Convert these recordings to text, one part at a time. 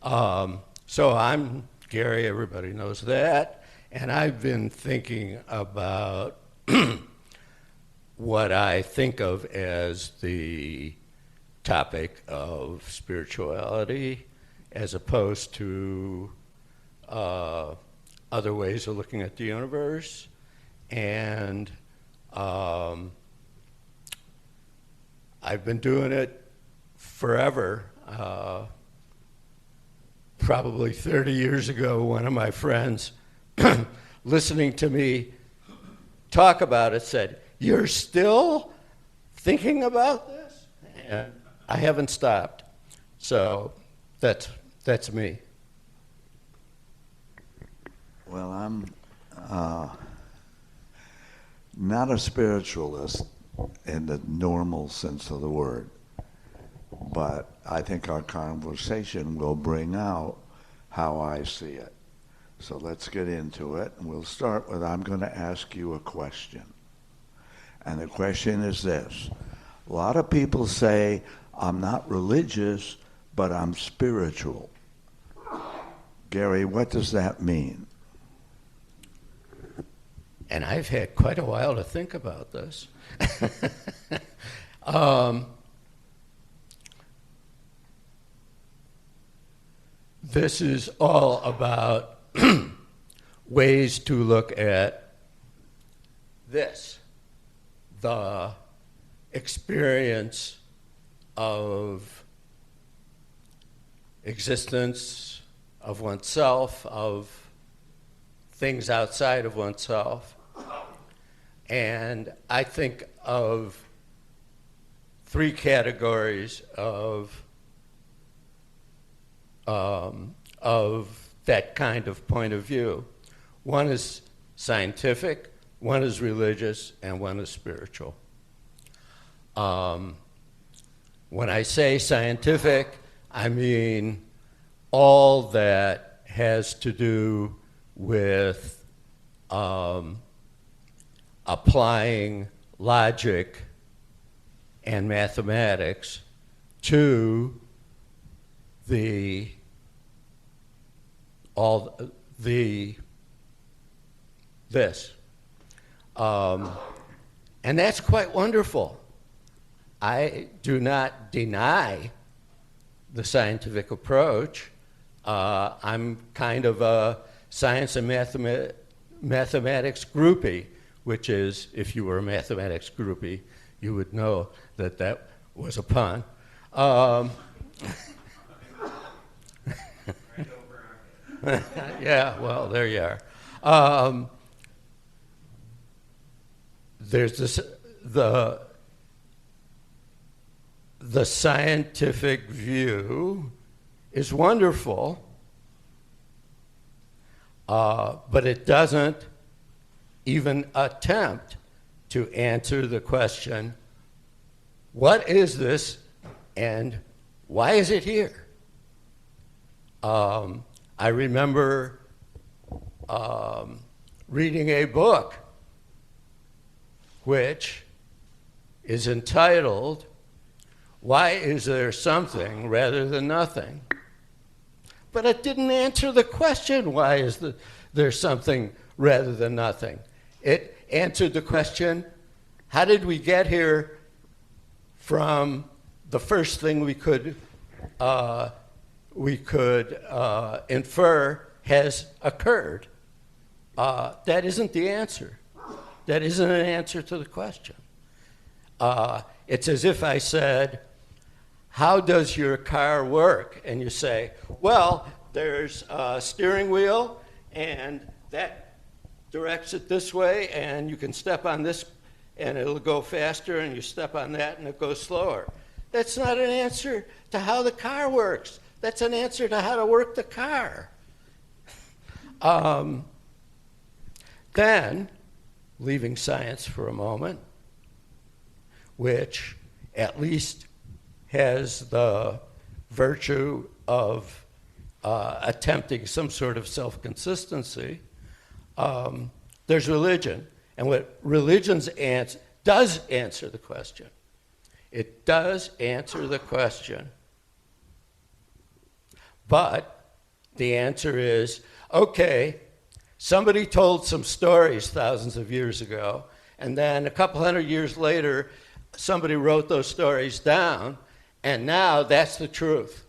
So I'm Gary, everybody knows that, and I've been thinking about what I think of as the topic of spirituality as opposed to other ways of looking at the universe. And I've been doing it forever. Probably 30 years ago, one of my friends, listening to me talk about it, said, "You're still thinking about this?" And I haven't stopped. So that's me. Well, I'm not a spiritualist in the normal sense of the word, but I think our conversation will bring out how I see it. So let's get into it, and we'll start with, I'm going to ask you a question. And the question is this. A lot of people say, I'm not religious, but I'm spiritual. Gary, what does that mean? And I've had quite a while to think about this. This is all about ways to look at this, the experience of existence, of oneself, of things outside of oneself. And I think of three categories of that kind of point of view. One is scientific, one is religious, and one is spiritual. When I say scientific, I mean all that has to do with applying logic and mathematics to this. And that's quite wonderful. I do not deny the scientific approach. I'm kind of a science and mathematics groupie, which is, if you were a mathematics groupie, you would know that that was a pun. Yeah, well, there you are. There's this, the scientific view is wonderful, but it doesn't even attempt to answer the question, what is this and why is it here? I remember reading a book which is entitled, Why Is There Something Rather Than Nothing? But it didn't answer the question, why is there something rather than nothing? It answered the question, how did we get here from the first thing we could infer has occurred? That isn't the answer. That isn't an answer to the question. It's as if I said, how does your car work? And you say, well, there's a steering wheel, and that directs it this way, and you can step on this, and it'll go faster, and you step on that, and it goes slower. That's not an answer to how the car works. That's an answer to how to work the car. Then, leaving science for a moment, which at least has the virtue of attempting some sort of self-consistency, there's religion. And what religion's does answer the question. It does answer the question. But The answer is, okay, somebody told some stories thousands of years ago, and then a couple hundred years later, somebody wrote those stories down, and now that's the truth.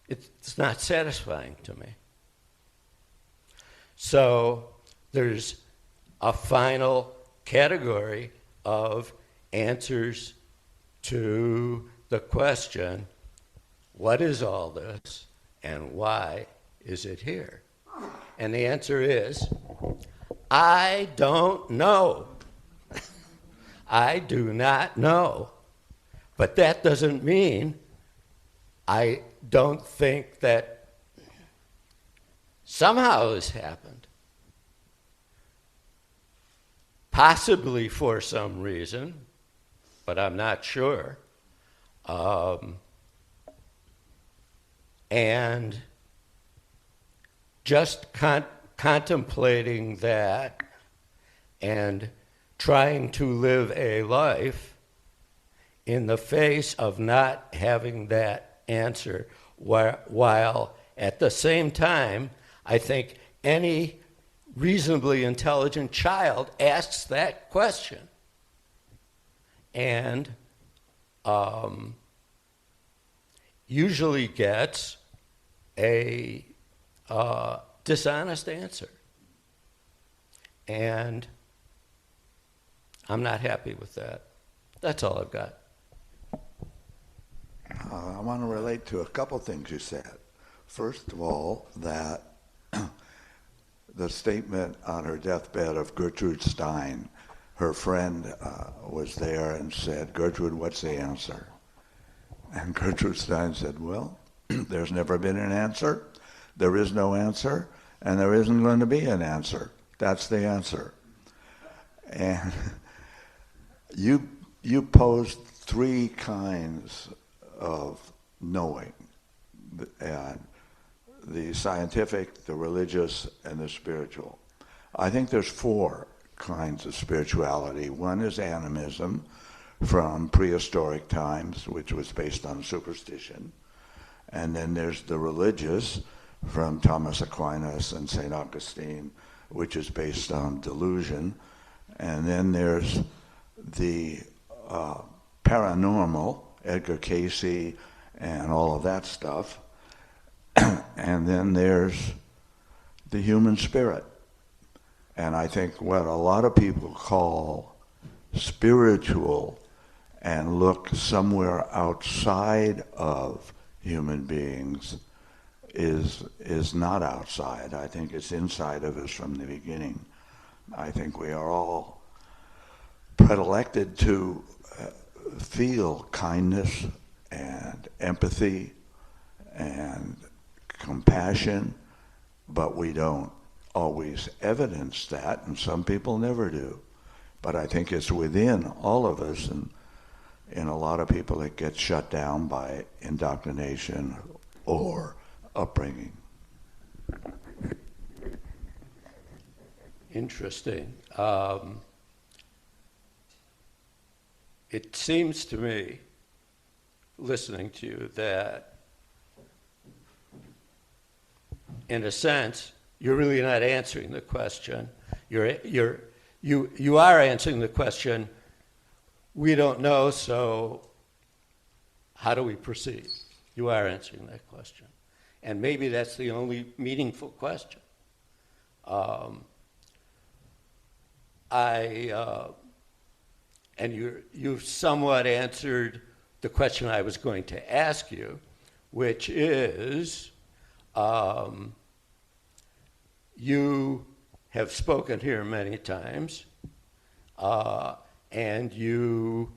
It's not satisfying to me. So there's a final category of answers to the question, what is all this and why is it here? And the answer is, I don't know. I do not know. But that doesn't mean I don't think that somehow this happened. Possibly for some reason, but I'm not sure. And just contemplating that and trying to live a life in the face of not having that answer, while at the same time, I think any reasonably intelligent child asks that question. And usually gets a dishonest answer. And I'm not happy with that. That's all I've got. I want to relate to a couple things you said. First of all, that the statement on her deathbed of Gertrude Stein, her friend was there and said, Gertrude, what's the answer? And Gertrude Stein said, well, there's never been an answer, there is no answer, and there isn't going to be an answer. That's the answer. And you posed three kinds of knowing, and the scientific, the religious, and the spiritual. I think there's four kinds of spirituality. One is animism from prehistoric times, which was based on superstition. And then there's the religious from Thomas Aquinas and St. Augustine, which is based on delusion. And then there's the paranormal, Edgar Cayce and all of that stuff. And then there's the human spirit. And I think what a lot of people call spiritual and look somewhere outside of human beings is not outside. I think it's inside of us from the beginning. I think we are all predilected to feel kindness and empathy and compassion, but we don't always evidence that, and some people never do. But I think it's within all of us, and in a lot of people it gets shut down by indoctrination or upbringing. Interesting. It seems to me, listening to you, that in a sense, you're really not answering the question. You are answering the question, we don't know, so how do we proceed? You are answering that question. And maybe that's the only meaningful question. And you've somewhat answered the question I was going to ask you, which is, you have spoken here many times, and you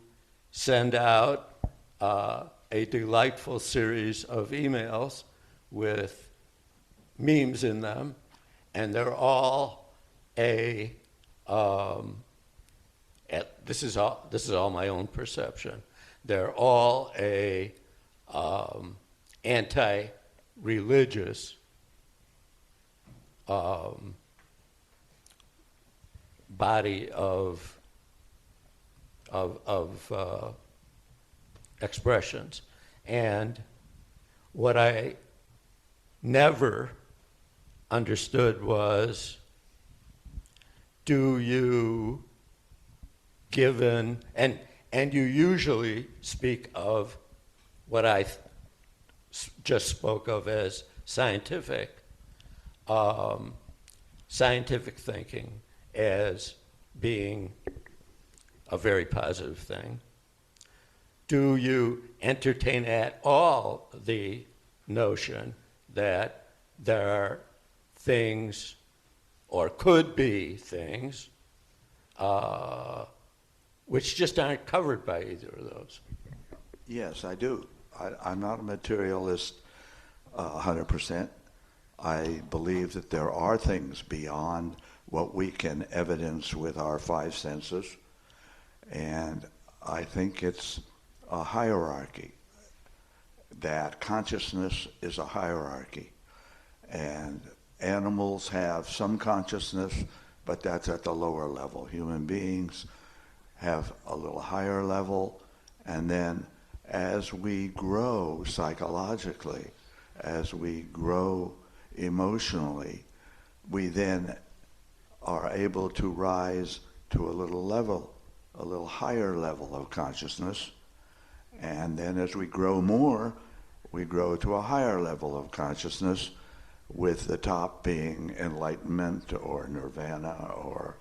send out a delightful series of emails with memes in them, and they're all this is all my own perception. They're all a anti-religious body of expressions, and what I never understood was, do you, given, and you usually speak of what I just spoke of as scientific thinking as being a very positive thing. Do you entertain at all the notion that there are things, or could be things, which just aren't covered by either of those? Yes, I do. I'm not a materialist 100%. I believe that there are things beyond what we can evidence with our five senses, and I think it's a hierarchy, that consciousness is a hierarchy, and animals have some consciousness, but that's at the lower level. Human beings have a little higher level, and then as we grow psychologically, as we grow emotionally, we then are able to rise to a little higher level of consciousness. And then as we grow more, we grow to a higher level of consciousness, with the top being enlightenment or nirvana or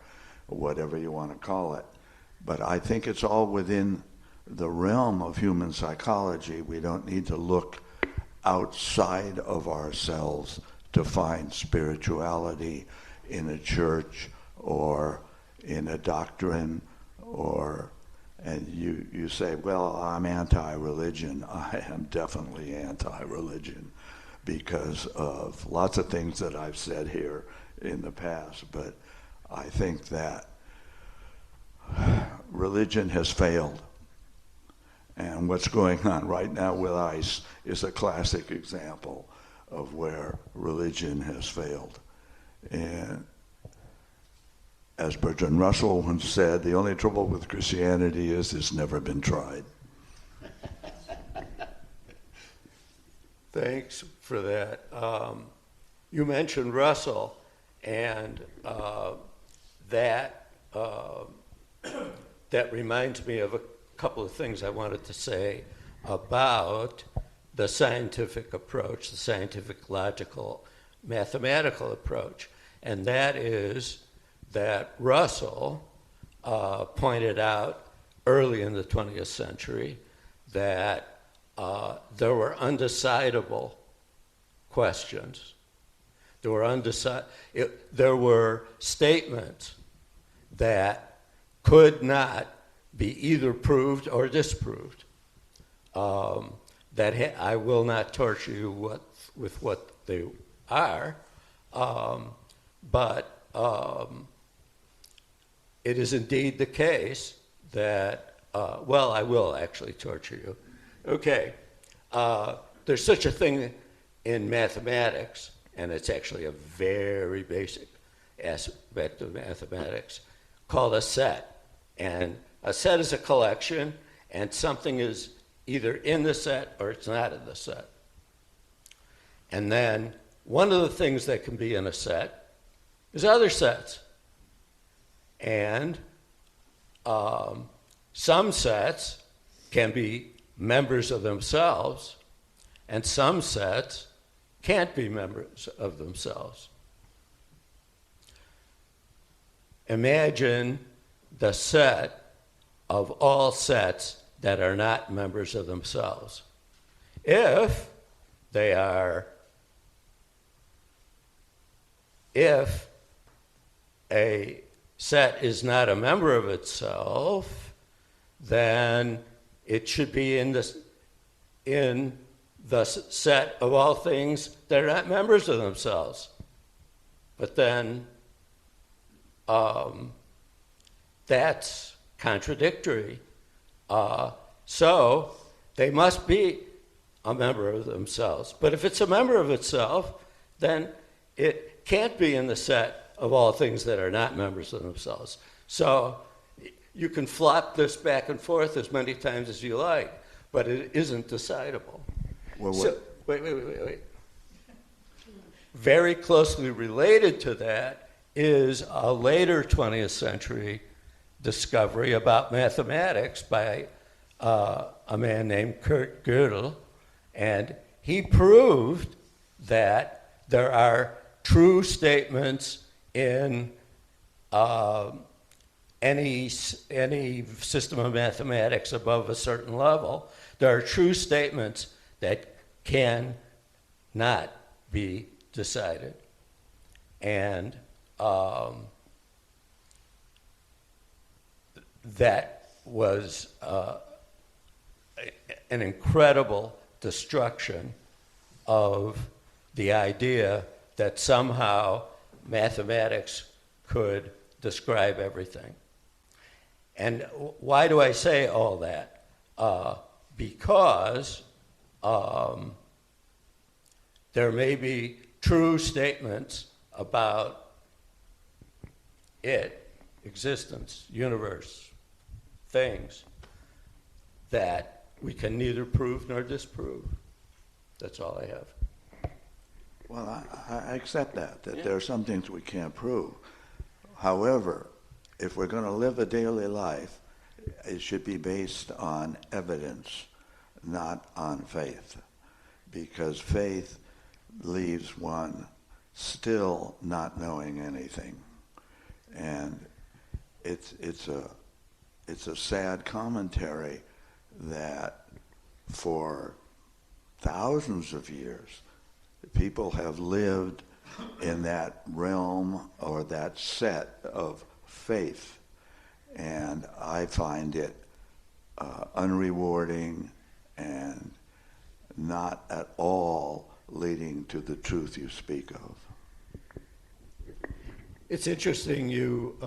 whatever you want to call it. But I think it's all within the realm of human psychology. We don't need to look outside of ourselves to find spirituality in a church or in a doctrine, and you say, well, I'm anti-religion. I am definitely anti-religion because of lots of things that I've said here in the past, but I think that religion has failed. And what's going on right now with ICE is a classic example of where religion has failed. And as Bertrand Russell once said, the only trouble with Christianity is it's never been tried. Thanks for that. You mentioned Russell, and that reminds me of a couple of things I wanted to say about the scientific approach, the scientific, logical, mathematical approach. And that is that Russell pointed out early in the 20th century that there were undecidable questions. There were statements that could not be either proved or disproved. I will not torture you with what they are, but it is indeed the case that, well, I will actually torture you. Okay, there's such a thing in mathematics, and it's actually a very basic aspect of mathematics, called a set. And a set is a collection, and something is either in the set or it's not in the set. And then one of the things that can be in a set is other sets. And some sets can be members of themselves, and some sets can't be members of themselves. Imagine the set of all sets that are not members of themselves. If a set is not a member of itself, then it should be in the set of all things that are not members of themselves. But then that's contradictory. So they must be a member of themselves. But if it's a member of itself, then it can't be in the set of all things that are not members of themselves. So you can flop this back and forth as many times as you like, but it isn't decidable. Well, wait. Very closely related to that is a later 20th century discovery about mathematics by a man named Kurt Gödel, and he proved that there are true statements in any system of mathematics above a certain level. There are true statements that can not be decided. And that was an incredible destruction of the idea that somehow mathematics could describe everything. And why do I say all that? Because there may be true statements about it, existence, universe, things, that we can neither prove nor disprove. That's all I have. Well, I accept that there are some things we can't prove. However, if we're going to live a daily life, it should be based on evidence, not on faith. Because faith leaves one still not knowing anything. And it's a sad commentary that for thousands of years, people have lived in that realm or that set of faith. And I find it unrewarding and not at all leading to the truth you speak of. It's interesting you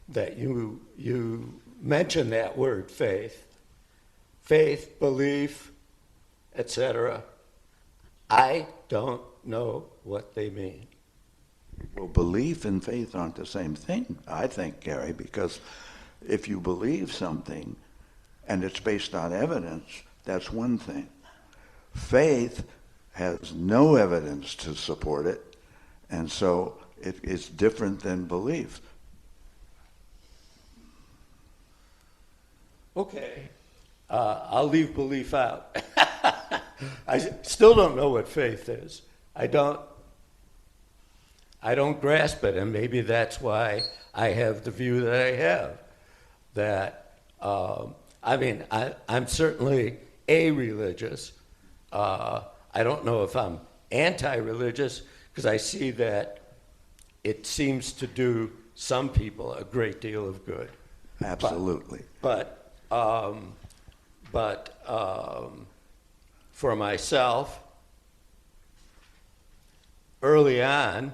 that you mention that word faith, belief, etc. I don't know what they mean. Well, belief and faith aren't the same thing, I think, Gary, because if you believe something and it's based on evidence, that's one thing. Faith has no evidence to support it, and so it's different than belief. Okay, I'll leave belief out. I still don't know what faith is. I don't grasp it, and maybe that's why I have the view that I have. That I'm certainly a-religious. I don't know if I'm anti-religious, because I see that it seems to do some people a great deal of good. Absolutely. But for myself, early on,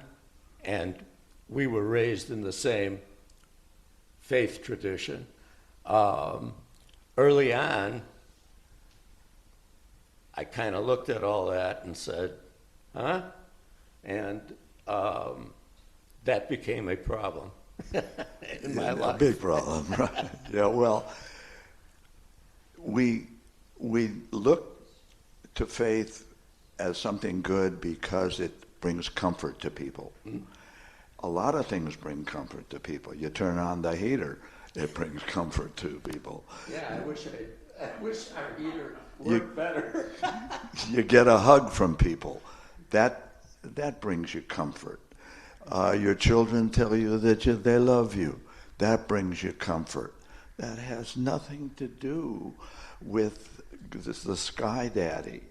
and we were raised in the same faith tradition, early on, I kind of looked at all that and said, huh? And that became a problem in my life. A big problem, right? Yeah, well, we look to faith as something good because it brings comfort to people. Mm-hmm. A lot of things bring comfort to people. You turn on the heater, it brings comfort to people. Yeah, I wish our heater worked better. You get a hug from people. That brings you comfort. Your children tell you that they love you. That brings you comfort. That has nothing to do with the sky daddy.